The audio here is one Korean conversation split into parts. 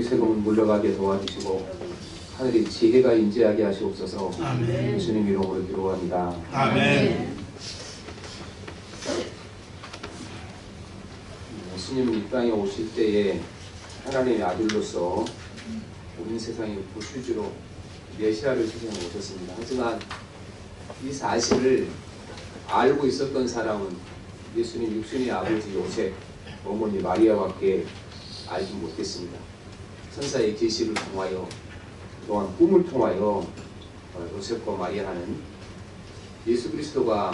세금은 물러가게 도와주시고 하늘이 지혜가 인재하게 하시옵소서. 아멘. 예수님 이름으로 기도합니다. 아멘. 예수님은 이 땅에 오실 때에 하나님의 아들로서 온 세상의 구주로 메시아를 세상에 오셨습니다. 하지만 이 사실을 알고 있었던 사람은 예수님 육신의 아버지 요셉, 어머니 마리아밖에 알지 못했습니다. 천사의 계시를 통하여 또한 꿈을 통하여 요셉과 마리아는 예수 그리스도가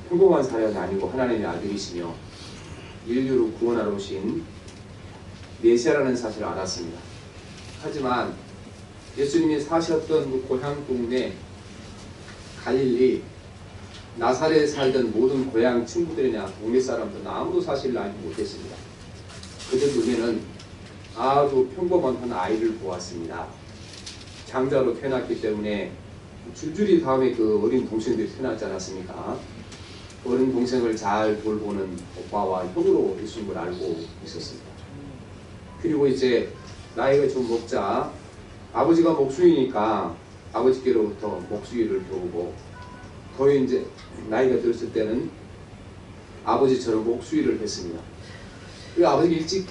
평범한 사람이 아니고 하나님의 아들이시며 인류를 구원하러 오신 메시아라는 사실을 알았습니다. 하지만 예수님이 사셨던 고향 동네 갈릴리 나사렛에 살던 모든 고향 친구들이나 동네 사람들은 아무도 사실을 알지 못했습니다. 그들 눈에는 아주 평범한 한 아이를 보았습니다. 장자로 태어났기 때문에 줄줄이 다음에 그 어린 동생들이 태어났지 않았습니까? 어린 동생을 잘 돌보는 오빠와 형으로 예수님을 알고 있었습니다. 그리고 이제 나이가 좀 먹자 아버지가 목수이니까 아버지께로부터 목수일을 배우고 거의 이제 나이가 들었을 때는 아버지처럼 목수일을 했습니다. 그 아버지가 일찍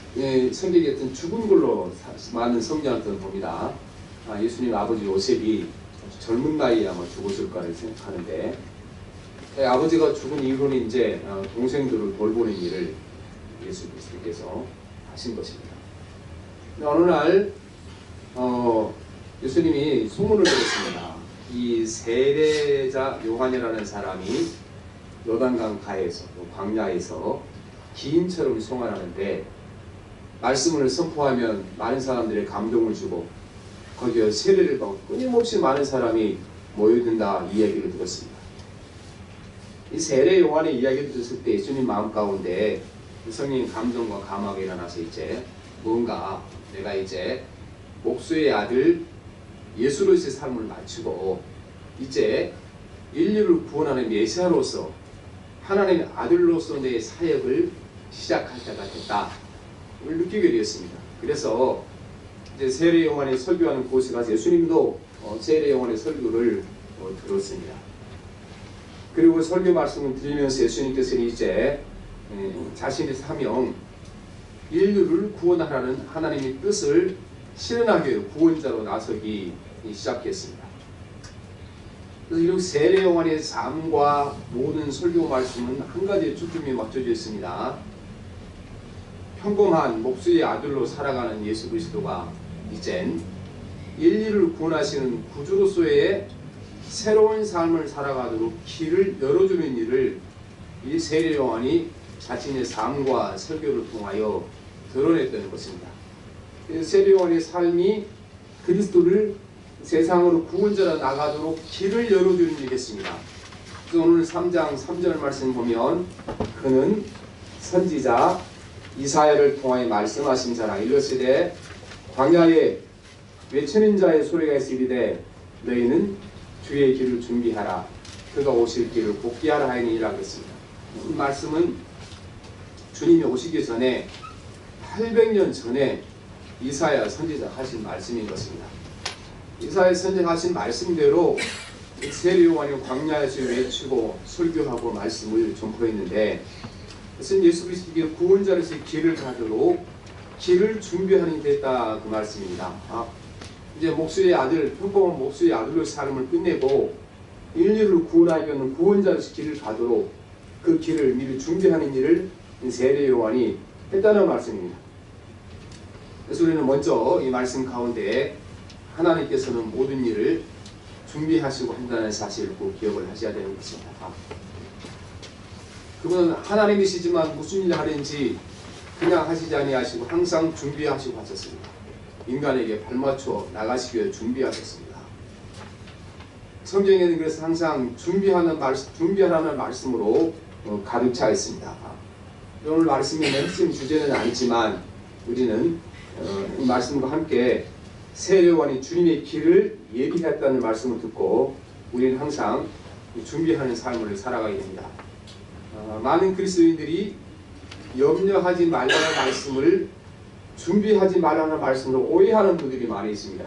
성경에 어떤 죽은 걸로 많은 성경을 봅니다. 예수님 아버지 요셉이 젊은 나이에 아마 죽었을 거라 생각하는데 아버지가 죽은 이후로는 이제 동생들을 돌보는 일을 예수 그리스도께서 하신 것입니다. 어느 날 예수님이 소문을 들었습니다. 이 세례자 요한이라는 사람이 요단강 가에서 광야에서 기인처럼 송환하는데 말씀을 선포하면 많은 사람들의 감동을 주고 거기에 세례를 받고 끊임없이 많은 사람이 모여든다 이 얘기를 들었습니다. 이 세례 요한의 이야기를 들었을 때 예수님 마음 가운데 성령의 감동과 감화가 일어나서 이제 뭔가 내가 이제 목수의 아들 예수로서의 삶을 마치고 이제 인류를 구원하는 메시아로서 하나님의 아들로서 내 사역을 시작할 때가 됐다 를 느끼게 되었습니다. 그래서 이제 세례 요한의 설교하는 곳에 가서 예수님도 세례 요한의 설교를 들었습니다. 그리고 설교 말씀을 드리면서 예수님께서는 이제 자신의 사명 인류를 구원하라는 하나님의 뜻을 실현하기 위해 구원자로 나서기 시작했습니다. 그래서 이 세례 요한의 삶과 모든 설교 말씀은 한 가지에 초점이 맞춰져 있습니다. 평범한 목수의 아들로 살아가는 예수 그리스도가 이젠 인류를 구원하시는 구주로서의 새로운 삶을 살아가도록 길을 열어주는 일을 이 세례 요한이 자신의 삶과 설교를 통하여 드러냈던 것입니다. 세례 요한의 삶이 그리스도를 세상으로 구원자로 나가도록 길을 열어주는 일이겠습니다. 그래서 오늘 3장 3절 말씀 보면 그는 선지자 이사야를 통하여 말씀하신 자라 이르시되 광야에 외치는 자의 소리가 있으리되 너희는 주의 길을 준비하라 그가 오실 길을 복귀하라 하니라 하겠습니다. 이 말씀은 주님이 오시기 전에 800년 전에 이사야 선지자가 하신 말씀인 것입니다. 이사야 선지자가 하신 말씀대로 세례 요한이 광야에서 외치고 설교하고 말씀을 전포했는데 그것은 예수 그리스도의 구원자로서 길을 가도록 길을 준비하는 데 있다 그 말씀입니다. 이제 목수의 아들, 평범한 목수의 아들로 삶을 끝내고 인류를 구원하기 위한 구원자로서 길을 가도록 그 길을 미리 준비하는 일을 세례 요한이 했다는 말씀입니다. 그래서 우리는 먼저 이 말씀 가운데 하나님께서는 모든 일을 준비하시고 한다는 사실을 꼭 기억을 하셔야 되는 것입니다. 그분은 하나님이시지만 무슨 일을 하든지 그냥 하시지 아니하시고 항상 준비하시고 하셨습니다. 인간에게 발맞춰 나가시기 위해 준비하셨습니다. 성경에는 그래서 항상 준비하라는 말씀으로 가득 차 있습니다. 오늘 말씀의 핵심 주제는 아니지만 우리는 이 말씀과 함께 세례 요한이 주님의 길을 예비했다는 말씀을 듣고 우리는 항상 준비하는 삶을 살아가야 됩니다. 많은 그리스도인들이 염려하지 말라는 말씀을 준비하지 말라는 말씀을 오해하는 분들이 많이 있습니다.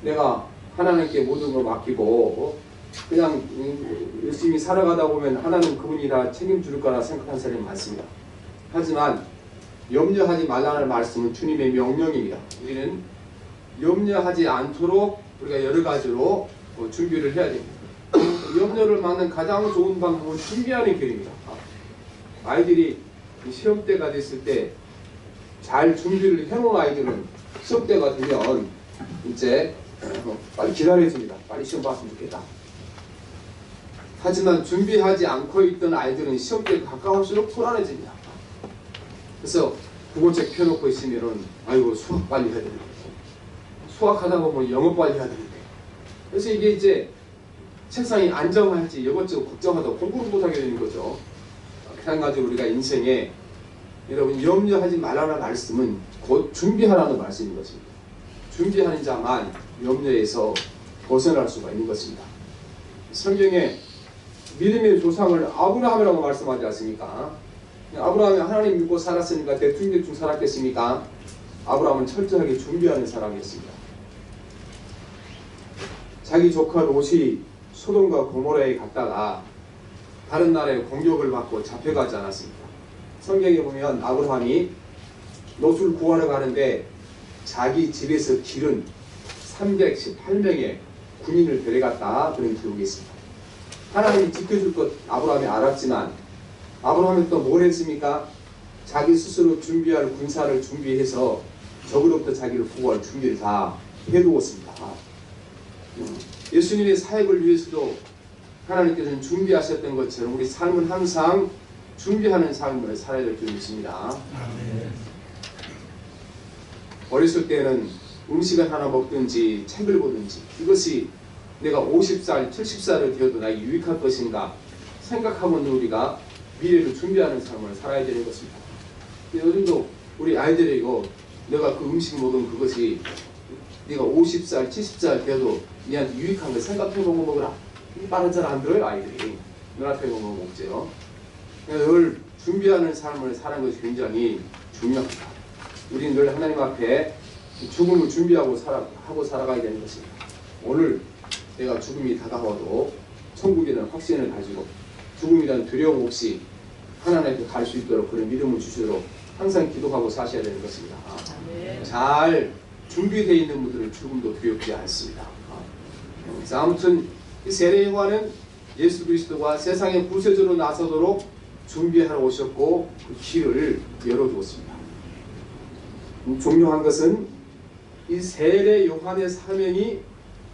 내가 하나님께 모든 걸 맡기고 그냥 열심히 살아가다 보면 하나님 그분이 다 책임줄 거라 생각하는 사람이 많습니다. 하지만 염려하지 말라는 말씀은 주님의 명령입니다. 우리는 염려하지 않도록 우리가 여러 가지로 준비를 해야 됩니다. 염려를 막는 가장 좋은 방법은 준비하는 길입니다. 아이들이 시험때가 됐을 때 잘 준비를 해놓은 아이들은 시험때가 되면 이제 빨리 기다려줍니다. 빨리 시험 봤으면 좋겠다. 하지만 준비하지 않고 있던 아이들은 시험때가 가까울수록 불안해집니다. 그래서 국어책 펴놓고 있으면은 아이고 수학 빨리 해야 되는데, 수학하다 보면 영어 빨리 해야 되는데, 그래서 이게 이제 세상이 안정할지 이것저것 걱정하다 공부를 못하게 되는 거죠. 마찬가지로 우리가 인생에 여러분 염려하지 말라는 말씀은 곧 준비하라는 말씀인 것입니다. 준비하는 자만 염려에서 벗어날 수가 있는 것입니다. 성경에 믿음의 조상을 아브라함이라고 말씀하지 않습니까? 아브라함이 하나님 믿고 살았으니까 대충 살았겠습니까? 아브라함은 철저하게 준비하는 사람이었습니다. 자기 조카 롯이 소돔과 고모라에 갔다가 다른 나라의 공격을 받고 잡혀가지 않았습니까? 성경에 보면 아브라함이 롯을 구하러 가는데 자기 집에서 기른 318명의 군인을 데려갔다 그런 기록이 있습니다. 하나님이 지켜줄 것 아브라함이 알았지만 아브라함이 또 뭘 했습니까? 자기 스스로 준비할 군사를 준비해서 적으로부터 자기를 구할 준비를 다 해두었습니다. 예수님의 사역을 위해서도 하나님께서는 준비하셨던 것처럼 우리 삶은 항상 준비하는 삶을 살아야 될 줄을 믿습니다. 어렸을 때는 음식을 하나 먹든지 책을 보든지 이것이 내가 50살, 70살이 되어도 나에게 유익할 것인가 생각하면 우리가 미래를 준비하는 삶을 살아야 되는 것입니다. 요즘도 우리 아이들이고 내가 그 음식 먹은 그것이 네가 50살, 70살 되어도 니한테 유익한 걸 생각해보고 먹으라. 말은 잘 안 들어요, 아이들이. 눈앞에 보면 먹죠. 늘 준비하는 삶을 사는 것이 굉장히 중요합니다. 우리는 늘 하나님 앞에 죽음을 준비하고 살아가야 되는 것입니다. 오늘 내가 죽음이 다가와도 천국이라는 확신을 가지고 죽음이라는 두려움 없이 하나님 앞에 갈 수 있도록 그런 믿음을 주시도록 항상 기도하고 사셔야 되는 것입니다. 잘 준비되어 있는 분들은 죽음도 두렵지 않습니다. 그래서 아무튼 이 세례요한은 예수 그리스도가 세상의 구세주로 나서도록 준비하러 오셨고 그 길을 열어주었습니다. 중요한 것은 이 세례요한의 사명이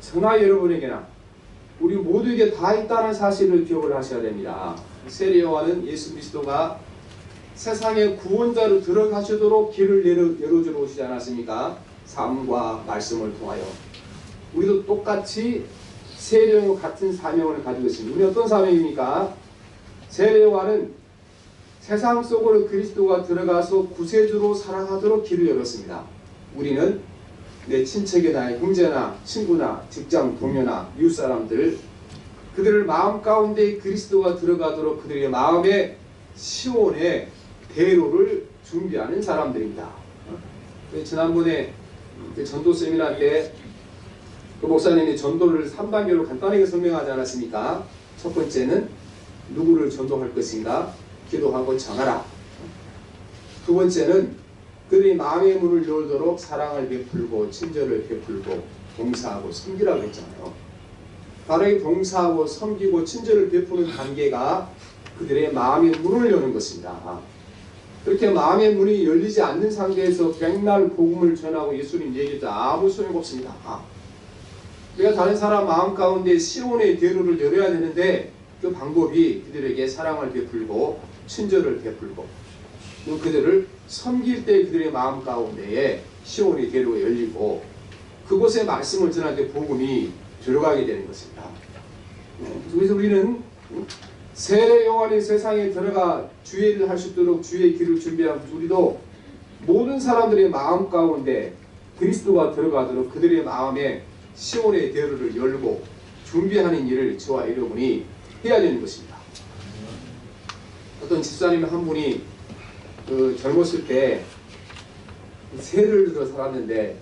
저나 여러분에게나 우리 모두에게 다 있다는 사실을 기억을 하셔야 됩니다. 세례요한은 예수 그리스도가 세상의 구원자로 들어가시도록 길을 열어주러 오시지 않았습니까? 삶과 말씀을 통하여 우리도 똑같이 세례요한과 같은 사명을 가지고 있습니다. 우리 어떤 사명입니까? 세례요한은 세상 속으로 그리스도가 들어가서 구세주로 살아가도록 길을 열었습니다. 우리는 내 친척이나 형제나 친구나 직장 동료나 이웃 사람들 그들을 마음 가운데 그리스도가 들어가도록 그들의 마음의 시온의 대로를 준비하는 사람들입니다. 지난번에 전도 세미나 때 그 목사님이 전도를 3단계로 간단하게 설명하지 않았습니까? 첫 번째는 누구를 전도할 것인가? 기도하고 정하라. 두 번째는 그들이 마음의 문을 열도록 사랑을 베풀고 친절을 베풀고 봉사하고 섬기라고 했잖아요. 바로 이 봉사하고 섬기고 친절을 베푸는 단계가 그들의 마음의 문을 여는 것입니다. 그렇게 마음의 문이 열리지 않는 상태에서 백날 복음을 전하고 예수님 얘기해도 아무 소용없습니다. 우리가 다른 사람 마음 가운데 시온의 대로를 열어야 되는데 그 방법이 그들에게 사랑을 베풀고 친절을 베풀고 그들을 섬길 때 그들의 마음 가운데에 시온의 대로가 열리고 그곳에 말씀을 전할 때 복음이 들어가게 되는 것입니다. 그래서 우리는 세례요한이 세상에 들어가 주의 일을 할 수 있도록 주의 길을 준비하는 우리도 모든 사람들의 마음 가운데 그리스도가 들어가도록 그들의 마음에 시온의 대로를 열고 준비하는 일을 저와 여러분이 해야 되는 것입니다. 어떤 집사님 한 분이 젊었을 때 세를 들어 살았는데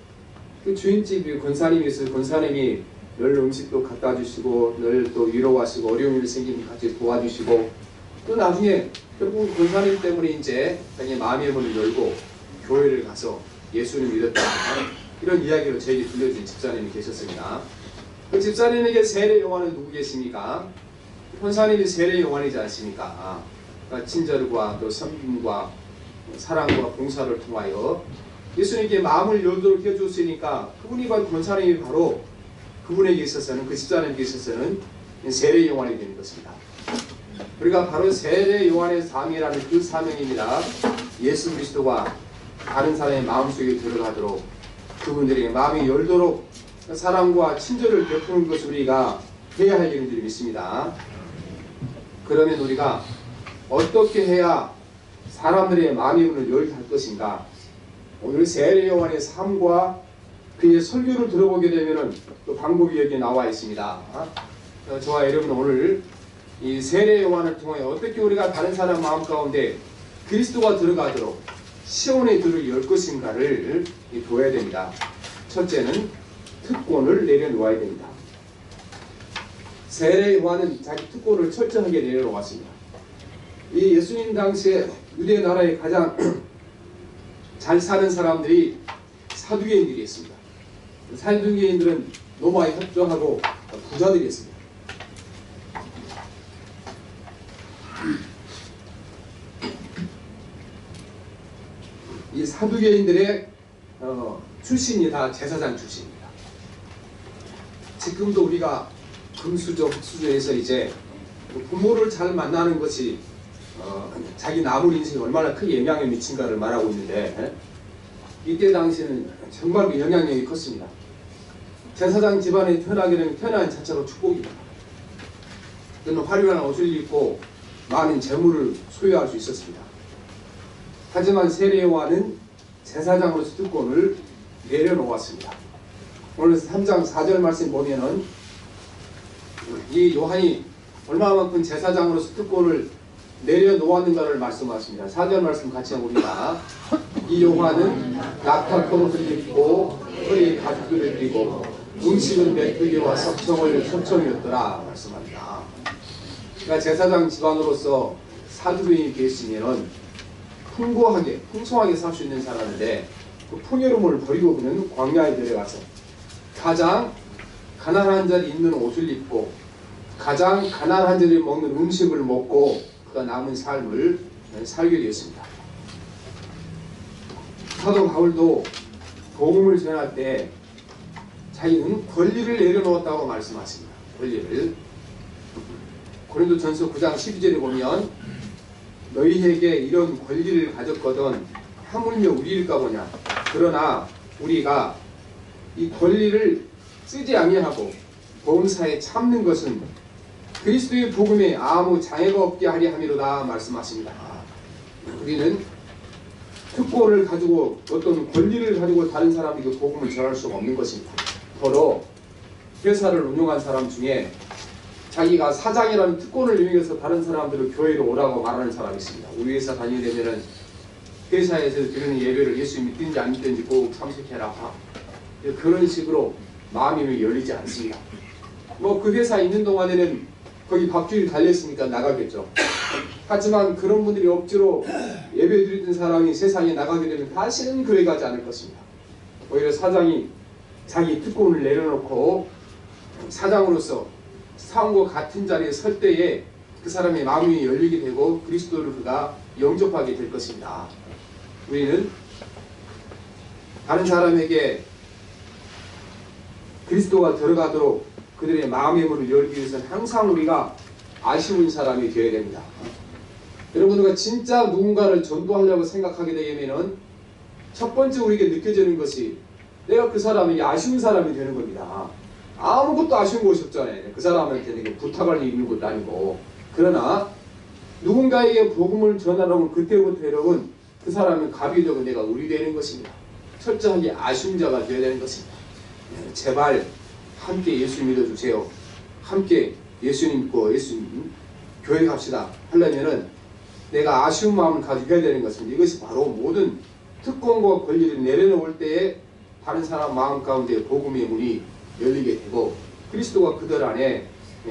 그 주인집이 권사님이 있어서 권사님이 늘 음식도 갖다 주시고 늘 또 위로하시고 어려운 일 생기면 같이 도와주시고 또 나중에 결국 권사님 때문에 이제 자기 마음의 문을 열고 교회를 가서 예수를 믿었다. 이런 이야기를 저에게 들려준 집사님이 계셨습니다. 그 집사님에게 세례 요한은 누구 계십니까? 권사님이 세례 요한이지 않습니까? 그러니까 친절과 또 섬김과 사랑과 봉사를 통하여 예수님께 마음을 열도록 해줬으니까 그분이 바로 권사님이 바로 그분에게 있어서는 그 집사님에게 있어서는 세례 요한이 되는 것입니다. 우리가 바로 세례 요한의 삶이라는 그 사명입니다. 예수 그리스도가 다른 사람의 마음속에 들어가도록 그분들에게 마음이 열도록 사랑과 친절을 베푸는 것을 우리가 해야 할 일인 줄 믿습니다. 그러면 우리가 어떻게 해야 사람들의 마음의 문을 열게 할 것인가? 오늘 세례 요한의 삶과 그의 설교를 들어보게 되면 그 방법이 여기에 나와 있습니다. 저와 여러분 오늘 이 세례 요한을 통해 어떻게 우리가 다른 사람 마음 가운데 그리스도가 들어가도록 시온의 들을 열 것인가를 보아야 됩니다. 첫째는 특권을 내려놓아야 됩니다. 세례 요한은 자기 특권을 철저하게 내려놓았습니다. 이 예수님 당시에 유대 나라에 가장 잘 사는 사람들이 사두개인들이었습니다. 사두개인들은 로마에 협조하고 부자들이었습니다. 이 사두개인들의 출신이 다 제사장 출신입니다. 지금도 우리가 금수저, 흑수저에서 이제 부모를 잘 만나는 것이 자기 남은 인생에 얼마나 크게 영향을 미친가를 말하고 있는데 이때 당시에는 정말 그 영향력이 컸습니다. 제사장 집안에 태어나게 되면 태어난 자체로 축복입니다. 그는 화려한 옷을 입고 많은 재물을 소유할 수 있었습니다. 하지만 세례 요한은 제사장으로서 특권을 내려놓았습니다. 오늘 3장 4절 말씀 보면은 이 요한이 얼마만큼 제사장으로서 특권을 내려놓았는가를 말씀하십니다. 4절 말씀 같이 해봅니다. 이 요한은 낙타포옷을 입고 허리에 가죽을 띠고 음식은 메뚜기와 석청이었더라 말씀합니다. 그러니까 제사장 집안으로서 사두개인이 계시면은 풍성하게 살 수 있는 사람인데 그 풍요로움을 버리고 그는 광야에 데려가서 가장 가난한 자리 입는 옷을 입고 가장 가난한 자리 먹는 음식을 먹고 그가 남은 삶을 살게 되었습니다. 사도 바울도 복음을 전할 때 자기는 권리를 내려놓았다고 말씀하십니다. 권리를 고린도전서 9장 12절에 보면 너희에게 이런 권리를 가졌거든 하물며 우리일까 보냐. 그러나 우리가 이 권리를 쓰지 아니하고 복음사에 참는 것은 그리스도의 복음에 아무 장애가 없게 하려 함이로다 말씀하십니다. 우리는 특권을 가지고 어떤 권리를 가지고 다른 사람에게 복음을 전할 수가 없는 것입니다. 더러 회사를 운영한 사람 중에 자기가 사장이라는 특권을 이용해서 다른 사람들을 교회로 오라고 말하는 사람이 있습니다. 우리 회사 다니려면은 회사에서 드리는 예배를 예수 믿든지 안 믿든지 꼭 참석해라. 그런 식으로 마음이 열리지 않습니다. 뭐 그 회사에 있는 동안에는 거기 밥줄이 달렸으니까 나가겠죠. 하지만 그런 분들이 억지로 예배 드리던 사람이 세상에 나가게 되면 다시는 교회 가지 않을 것입니다. 오히려 사장이 자기 특권을 내려놓고 사장으로서 사람과 같은 자리에 설 때에 그 사람의 마음이 열리게 되고 그리스도를 그가 영접하게 될 것입니다. 우리는 다른 사람에게 그리스도가 들어가도록 그들의 마음의 문을 열기 위해서는 항상 우리가 아쉬운 사람이 되어야 됩니다. 여러분, 우리가 진짜 누군가를 전도하려고 생각하게 되면은 첫 번째 우리에게 느껴지는 것이 내가 그 사람에게 아쉬운 사람이 되는 겁니다. 아무것도 아쉬운 것이 없잖아요. 그 사람한테 부탁할 일이 있는 것도 아니고. 그러나 누군가에게 복음을 전하려면 그때부터 여러분 그 사람은 갑이 되고 내가 우리 되는 것입니다. 철저하게 아쉬운 자가 되어야 되는 것입니다. 제발 함께 예수 믿어주세요. 함께 예수님 믿고 예수님 교회 갑시다 하려면은 내가 아쉬운 마음을 가지고 해야 되는 것입니다. 이것이 바로 모든 특권과 권리를 내려놓을 때에 다른 사람 마음 가운데 복음의 문이 열리게 되고 그리스도가 그들 안에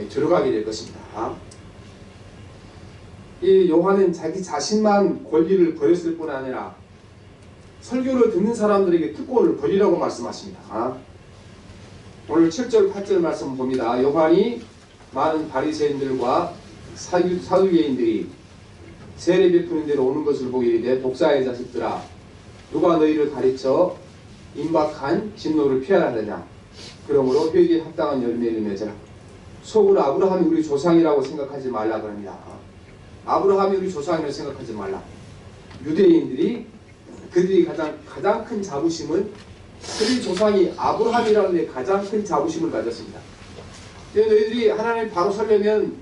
들어가게 될 것입니다. 이 요한은 자기 자신만 권리를 버렸을 뿐 아니라 설교를 듣는 사람들에게 특권을 버리라고 말씀하십니다. 오늘 7절 8절 말씀 봅니다. 요한이 많은 바리새인들과 사두개인들이 세례 베푸는 데로 오는 것을 보게 이르되 독사의 자식들아 누가 너희를 가르쳐 임박한 진노를 피하라 하느냐. 그러므로 회개에 합당한 열매를 맺으라. 속으로 아브라함이 우리 조상이라고 생각하지 말라 그럽니다. 아브라함이 우리 조상이라고 생각하지 말라. 유대인들이 그들이 가장 큰 자부심은 그들의 조상이 아브라함이라는 데 가장 큰 자부심을 가졌습니다. 너희들이 하나님 바로 서려면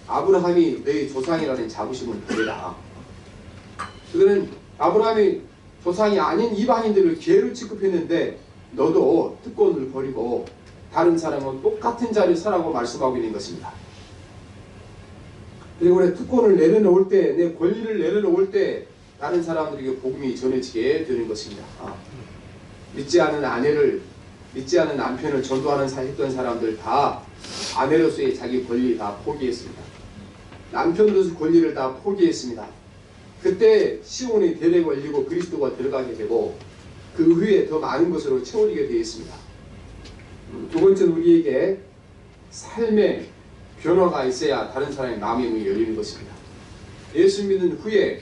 아브라함이 너희 조상이라는 자부심을 버려라. 그들은 아브라함이 조상이 아닌 이방인들을 기회를 취급했는데 너도 특권을 버리고 다른 사람은 똑같은 자리에 서라고 말씀하고 있는 것입니다. 그리고 내 특권을 내려놓을 때, 내 권리를 내려놓을 때 다른 사람들에게 복음이 전해지게 되는 것입니다. 믿지 않은 아내를, 믿지 않은 남편을 전도하는 했던 사람들 다 아내로서의 자기 권리 다 포기했습니다. 남편으로서 권리를 다 포기했습니다. 그때 시온의 대례가 열리고 그리스도가 들어가게 되고 그 후에 더 많은 것으로 채워지게 되어 있습니다. 두 번째는 우리에게 삶의 변화가 있어야 다른 사람의 마음의 문이 열리는 것입니다. 예수 믿는 후에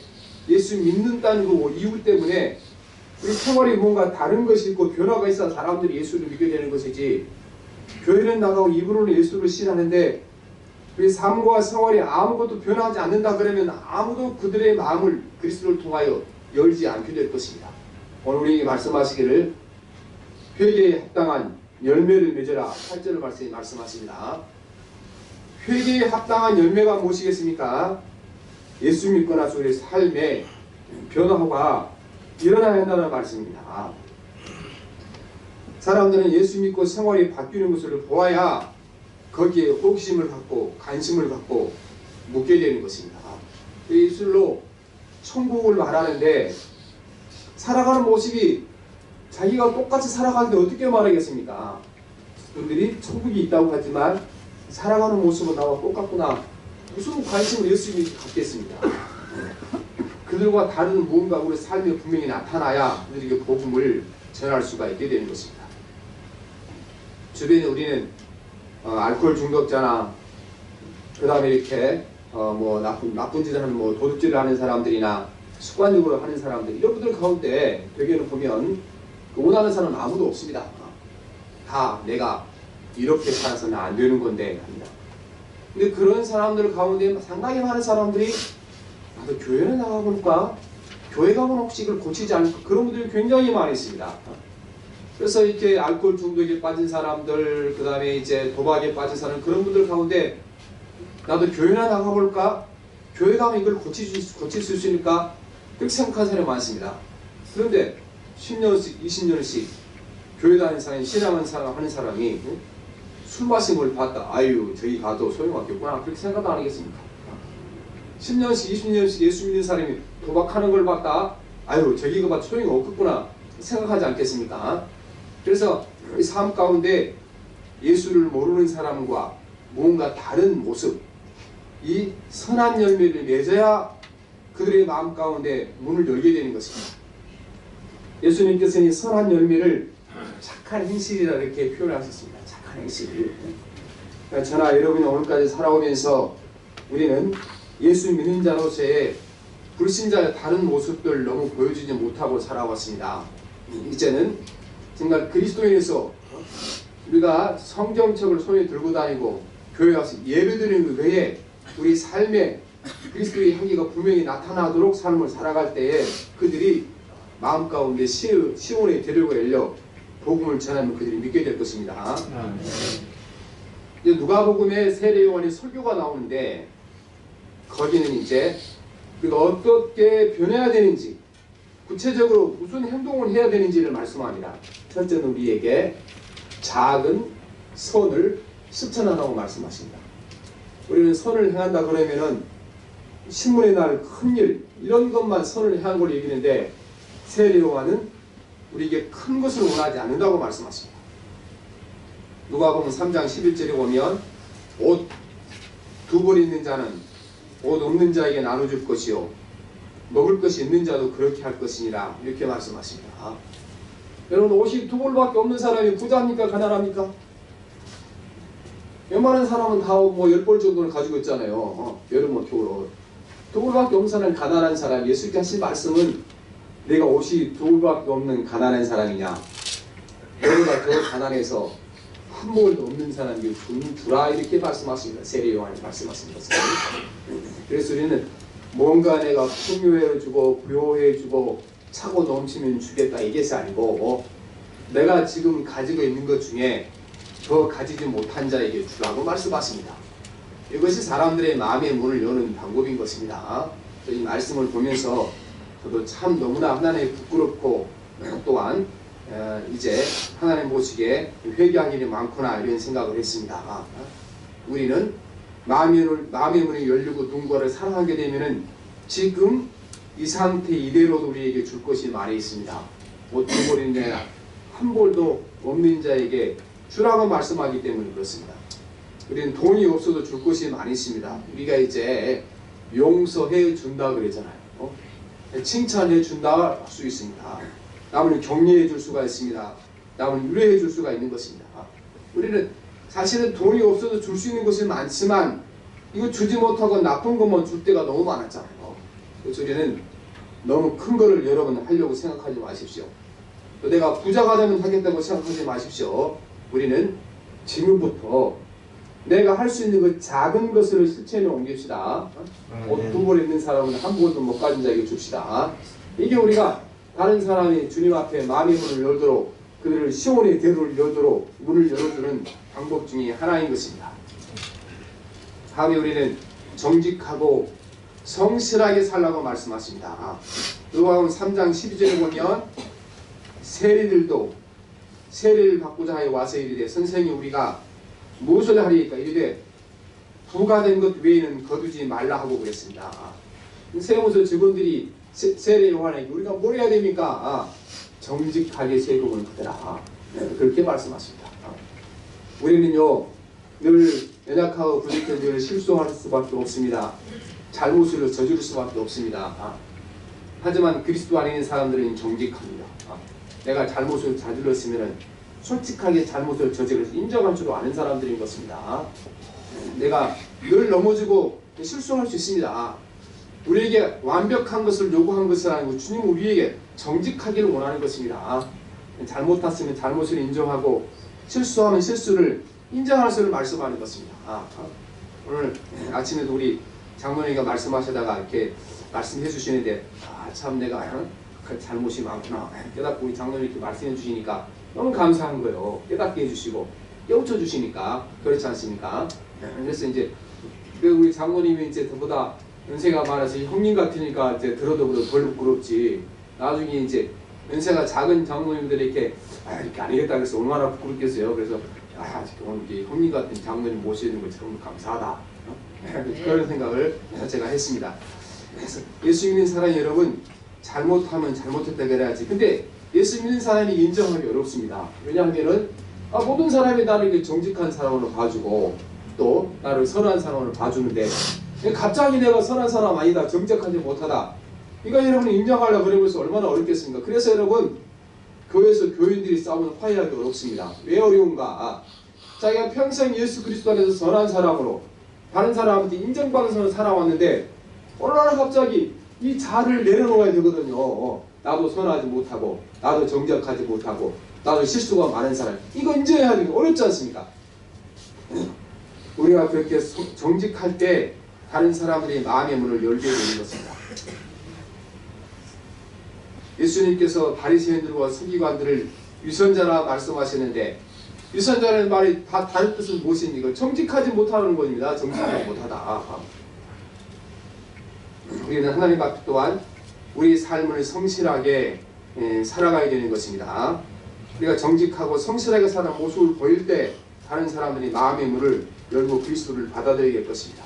예수 믿는다는 그 이유 때문에 우리 생활이 뭔가 다른 것이 있고 변화가 있어 사람들이 예수를 믿게 되는 것이지, 교회는 나가고 입으로는 예수를 신하는데 우리 삶과 생활이 아무것도 변하지 않는다 그러면 아무도 그들의 마음을 그리스도를 통하여 열지 않게 될 것입니다. 오늘 우리에게 말씀하시기를 회개에 합당한 열매를 맺으라. 8절 말씀이 말씀하십니다. 회개에 합당한 열매가 무엇이겠습니까? 예수 믿고 나서 우리의 삶에 변화가 일어나야 한다는 말씀입니다. 사람들은 예수 믿고 생활이 바뀌는 것을 보아야 거기에 호기심을 갖고 관심을 갖고 묻게 되는 것입니다. 예술로 천국을 말하는데 살아가는 모습이 자기가 똑같이 살아가는데 어떻게 말하겠습니까? 그들이 천국이 있다고 하지만 살아가는 모습은 나와 똑같구나. 무슨 관심을 예수님이 갖겠습니다. 그들과 다른 무언가 우리 삶에 분명히 나타나야 그들에게 복음을 전할 수가 있게 되는 것입니다. 주변에 우리는 알코올 중독자나 그 다음에 이렇게 뭐 나쁜 짓을 하는 뭐 도둑질을 하는 사람들이나 습관적으로 하는 사람들, 이런 분들 가운데 대개는 보면 원하는 사람은 아무도 없습니다. 다 내가 이렇게 살아서는 안 되는 건데 합니다. 근데 그런 사람들 가운데 상당히 많은 사람들이 나도 교회를 나가볼까? 교회 가면 혹시 이걸 고치지 않을까? 그런 분들이 굉장히 많이 있습니다. 그래서 이렇게 알코올 중독에 빠진 사람들, 그 다음에 이제 도박에 빠진 사람, 그런 분들 가운데 나도 교회나 나가볼까? 교회 가면 이걸 고칠 수 있으니까 그렇게 생각하는 사람이 많습니다. 그런데 10년씩 20년씩 교회 다니는 사람이 신앙하는 사람이 술 마신 걸 봤다. 아유 저기 가도 소용없겠구나. 그렇게 생각 안 하겠습니까? 10년씩 20년씩 예수 믿는 사람이 도박하는 걸 봤다. 아유 저기 가봐도 소용없겠구나. 생각하지 않겠습니까? 그래서 이 삶 가운데 예수를 모르는 사람과 뭔가 다른 모습, 이 선한 열매를 맺어야 그들의 마음 가운데 문을 열게 되는 것입니다. 예수님께서는 이 선한 열매를 착한 행실이라 이렇게 표현하셨습니다. 착한 행실. 저나 여러분이 오늘까지 살아오면서 우리는 예수 믿는 자로서의 불신자의 다른 모습들 너무 보여주지 못하고 살아왔습니다. 이제는 정말 그리스도인에서 우리가 성경책을 손에 들고 다니고 교회 와서 예배드리는 외에 우리 삶에 그리스도의 향기가 분명히 나타나도록 삶을 살아갈 때에 그들이 마음 가운데 시온의 대로가 열려 복음을 전하면 그들이 믿게 될 것입니다. 이제 누가복음에 세례 요한의 설교가 나오는데 거기는 이제 우리가 어떻게 변해야 되는지, 구체적으로 무슨 행동을 해야 되는지를 말씀합니다. 첫째는 우리에게 작은 선을 실천하라고 말씀하십니다. 우리는 선을 행한다 그러면은 신문의 날 큰일 이런 것만 선을 행한 걸 얘기하는데 세례 요한은 우리에게 큰 것을 원하지 않는다고 말씀하십니다. 누가복음 3장 11절에 보면 옷 두 벌 있는 자는 옷 없는 자에게 나눠줄 것이요 먹을 것이 있는 자도 그렇게 할 것이니라 이렇게 말씀하십니다. 여러분 옷이 두 벌밖에 없는 사람이 부자입니까? 가난합니까? 웬만한 사람은 다 뭐 10벌 정도는 가지고 있잖아요. 여름 겨울 두 벌밖에 없는 사람이 가난한 사람. 예수님께 하신 말씀은 내가 옷이 두 벌밖에 없는 가난한 사람이냐, 너희가 더 가난해서 한 벌도 없는 사람이 주라 이렇게 말씀하십니다. 세례 요한이 말씀하신 것은. 그래서 우리는 뭔가 내가 풍요해주고 부요해주고 차고 넘치면 주겠다 이것이 아니고 내가 지금 가지고 있는 것 중에 더 가지지 못한 자에게 주라고 말씀하십니다. 이것이 사람들의 마음의 문을 여는 방법인 것입니다. 이 말씀을 보면서 저도 참 너무나 하나님이 부끄럽고 또한 이제 하나님 보시기에 회개할 일이 많구나 이런 생각을 했습니다. 우리는 마음의 문이 열리고 누군가를 사랑하게 되면은 지금 이 상태 이대로도 우리에게 줄 것이 많이 있습니다. 옷 두 벌인데 한 벌도 없는 자에게 주라고 말씀하기 때문에 그렇습니다. 우리는 돈이 없어도 줄 것이 많이 있습니다. 우리가 이제 용서해 준다 그러잖아요. 칭찬해 준다 할 수 있습니다. 남을 격려해 줄 수가 있습니다. 남을 위로해 줄 수가 있는 것입니다. 우리는 사실은 돈이 없어도 줄 수 있는 것이 많지만 이거 주지 못하고 나쁜 것만 줄 때가 너무 많았잖아요. 그래서 우리는 너무 큰 거를 여러분 하려고 생각하지 마십시오. 또 내가 부자가 되면 하겠다고 생각하지 마십시오. 우리는 지금부터 내가 할 수 있는 그 작은 것을 실천에 옮깁시다. 옷 두 벌 있는 사람은 한 벌도 못 가진 자에게 줍시다. 이게 우리가 다른 사람이 주님 앞에 마음의 문을 열도록 그들을 시온의 대로를 열도록 문을 열어주는 방법 중에 하나인 것입니다. 다음에 우리는 정직하고 성실하게 살라고 말씀하십니다. 누가복음 3장 12절에 보면 세리들도 세례를 받고자 하여 와서 이르되 선생님 우리가 무엇을 하리까 이르되 부가 된 것 외에는 거두지 말라 하고 그랬습니다. 세무서 직원들이 세례 요한에게 우리가 뭘 해야 됩니까? 정직하게 세금을 받으라. 그렇게 말씀하십니다. 우리는요 늘 연약하고 부족해 늘 실수할 수밖에 없습니다. 잘못을 저지를 수밖에 없습니다. 하지만 그리스도 안에 있는 사람들은 정직합니다. 내가 잘못을 저질렀으면 솔직하게 잘못을 저질러서 인정할 줄 아는 사람들인 것입니다. 내가 늘 넘어지고 실수할 수 있습니다. 우리에게 완벽한 것을 요구한 것은 아니고 주님은 우리에게 정직하기를 원하는 것입니다. 잘못했으면 잘못을 인정하고 실수하면 실수를 인정할 것을 말씀하는 것입니다. 오늘 아침에도 우리 장로님과 말씀하시다가 이렇게 말씀해 주시는데 참 내가 잘못이 많구나 깨닫고 우리 장로님 이렇게 말씀해 주시니까 너무 감사한 거예요. 깨닫게 해주시고 깨우쳐 주시니까 그렇지 않습니까? 그래서 이제 우리 장로님이 이제 저보다 연세가 많아서 형님 같으니까 이제 들어도 덜 부끄럽지. 나중에 이제 연세가 작은 장로님들이 이렇게 이렇게 안 하겠다 그래서 얼마나 부끄럽겠어요. 그래서 오늘 형님 같은 장로님 모시는 거 정말 감사하다. 그런 생각을 제가 했습니다. 그래서 예수 믿는 사람 여러분 잘못하면 잘못했다 그래야지. 근데 예수 믿는 사람이 인정하기 어렵습니다. 왜냐하면은 모든 사람이 나를 이렇게 정직한 사람으로 봐주고 또 나를 선한 사람으로 봐주는데 갑자기 내가 선한 사람 아니다 정직하지 못하다 이거 여러분 인정하려고 그래 벌써 얼마나 어렵겠습니까? 그래서 여러분 교회에서 교인들이 싸우면 화해하기 어렵습니다. 왜 어려운가? 자기가 평생 예수 그리스도 안에서 선한 사람으로 다른 사람한테 인정받아서 살아왔는데 어느 날 갑자기 이 자를 내려놓아야 되거든요. 나도 선하지 못하고 나도 정직하지 못하고 나도 실수가 많은 사람 이거 인정해야 되는 게 어렵지 않습니까? 우리가 그렇게 정직할 때 다른 사람들의 마음의 문을 열게 되는 것입니다. 예수님께서 바리새인들과 서기관들을 위선자라 말씀하시는데 위선자라는 말이 다 다른 뜻은 무엇입니까? 정직하지 못하는 것입니다. 정직하지 못하다. 우리는 하나님 앞에 또한 우리 삶을 성실하게 살아가야 되는 것입니다. 우리가 정직하고 성실하게 사는 모습을 보일 때 다른 사람들이 마음의 문을 열고 그리스도를 받아들이게 될 것입니다.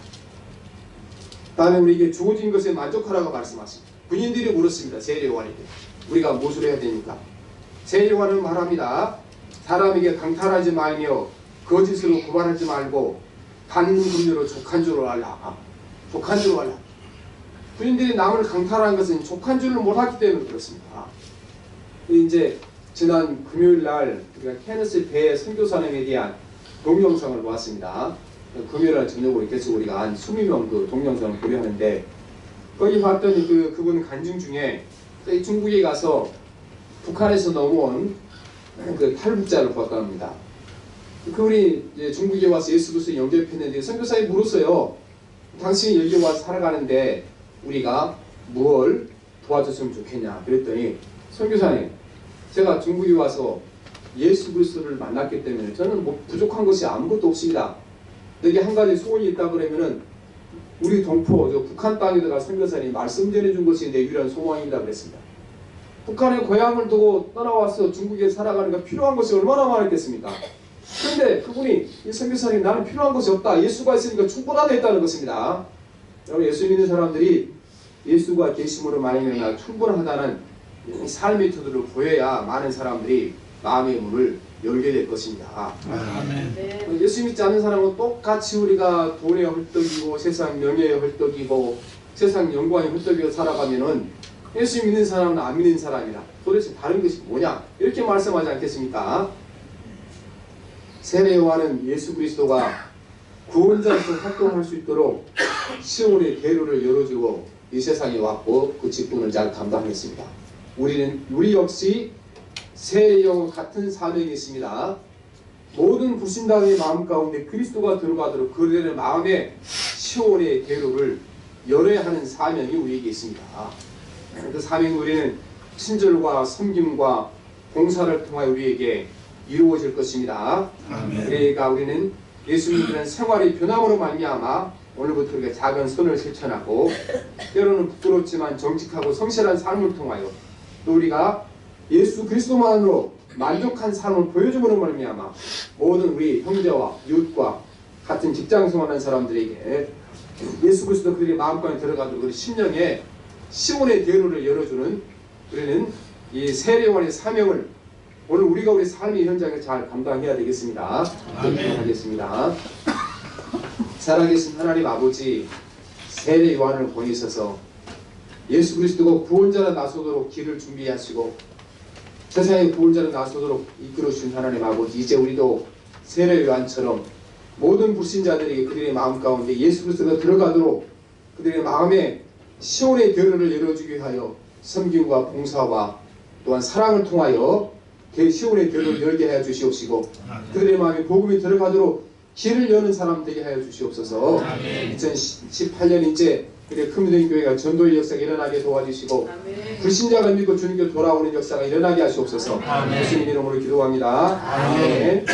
다음에 우리에게 주어진 것에 만족하라고 말씀하십니다. 군인들이 물었습니다. 세례 요한에게 우리가 무엇을 해야 됩니까? 새 요한은 말합니다. 사람에게 강탈하지 말며 거짓으로 고발하지 말고 받는 금료로 족한 줄을 알라. 족한 줄을 알라. 군인들이 남을 강탈한 것은 족한 줄을 몰랐기 때문에 그렇습니다. 이제 지난 금요일 날 우리가 케네스 배 선교사님에 대한 동영상을 보았습니다. 금요일 날 저녁으로 계속 우리가 한 20명 그 동영상을 보려 하는데, 거기 봤더니 그분 간증 중에 중국에 가서 북한에서 넘어온 그 탈북자를 보았다 합니다. 그분이 이제 중국에 와서 예수 그리스도 영접했는데 선교사에 물었어요. 당신이 여기 와서 살아가는데 우리가 무엇을 도와줬으면 좋겠냐 그랬더니, 선교사님, 제가 중국에 와서 예수 그리스도를 만났기 때문에 저는 뭐 부족한 것이 아무것도 없습니다. 여기 한 가지 소원이 있다 그러면은 우리 동포 저 북한 땅에다가 선교사님 말씀 전해준 것이 내 유일한 소망입니다 그랬습니다. 북한의 고향을 두고 떠나와서 중국에 살아가니까 필요한 것이 얼마나 많았겠습니까? 그런데 그분이, 이 선교사님, 나는 필요한 것이 없다, 예수가 있으니까 충분하다 했다는 것입니다. 여러분, 예수 믿는 사람들이 예수가 계심으로 말미암아 충분하다는 삶의 태도를 보여야 많은 사람들이 마음의 문을 열게 될 것입니다. 아멘. 예수 믿지 않는 사람은 똑같이 우리가 돈에 헐떡이고 세상 명예에 헐떡이고 세상 영광에 헐떡이고 살아가면은 예수 믿는 사람은 안 믿는 사람이라 도대체 다른 것이 뭐냐 이렇게 말씀하지 않겠습니까? 세례 요한은 예수 그리스도가 구원자로서 활동할 수 있도록 시온의 대로를 열어주고 이 세상에 왔고 그 직분을 잘 감당했습니다. 우리 역시 새 영혼 같은 사명이 있습니다. 모든 불신자의 마음 가운데 그리스도가 들어가도록 그들의 마음에 시온의 대로를 열어야 하는 사명이 우리에게 있습니다. 그 사명이 우리는 친절과 섬김과 봉사를 통하여 우리에게 이루어질 것입니다. 아멘. 그러니까 우리는 예수 믿는 생활의 변함으로 말미암아 오늘부터 우리가 작은 선을 실천하고 때로는 부끄럽지만 정직하고 성실한 삶을 통하여 또 우리가 예수 그리스도만으로 만족한 삶을 보여줌으로 말미암아 모든 우리 형제와 이웃과 같은 직장 생활하는 사람들에게 예수 그리스도 그들의 마음까지 들어가도록 우리 심령에 시온의 대로를 열어주는 우리는 이 세례요한의 사명을 오늘 우리가 우리 삶의 현장에 잘 감당해야 되겠습니다. 하겠습니다. 살아계신 하나님 아버지, 세례요한을 보내셔서 예수 그리스도가 구원자로 나서도록 길을 준비하시고 세상의 구원자로 나서도록 이끌어주신 하나님 아버지, 이제 우리도 세례요한처럼 모든 불신자들에게 그들의 마음 가운데 예수 그리스도가 들어가도록 그들의 마음에 시온의 대로를 열어주기 위하여 섬김과 봉사와 또한 사랑을 통하여 시온의 대로를 열게 하여 주시옵시고 그들의 마음에 복음이 들어가도록 길을 여는 사람 되게 하여 주시옵소서. 2018년 이제 그래 큰미동 교회가 전도의 역사가 일어나게 도와주시고 불신자가 믿고 주님께 돌아오는 역사가 일어나게 하시옵소서. 예수님 이름으로 기도합니다. 아멘.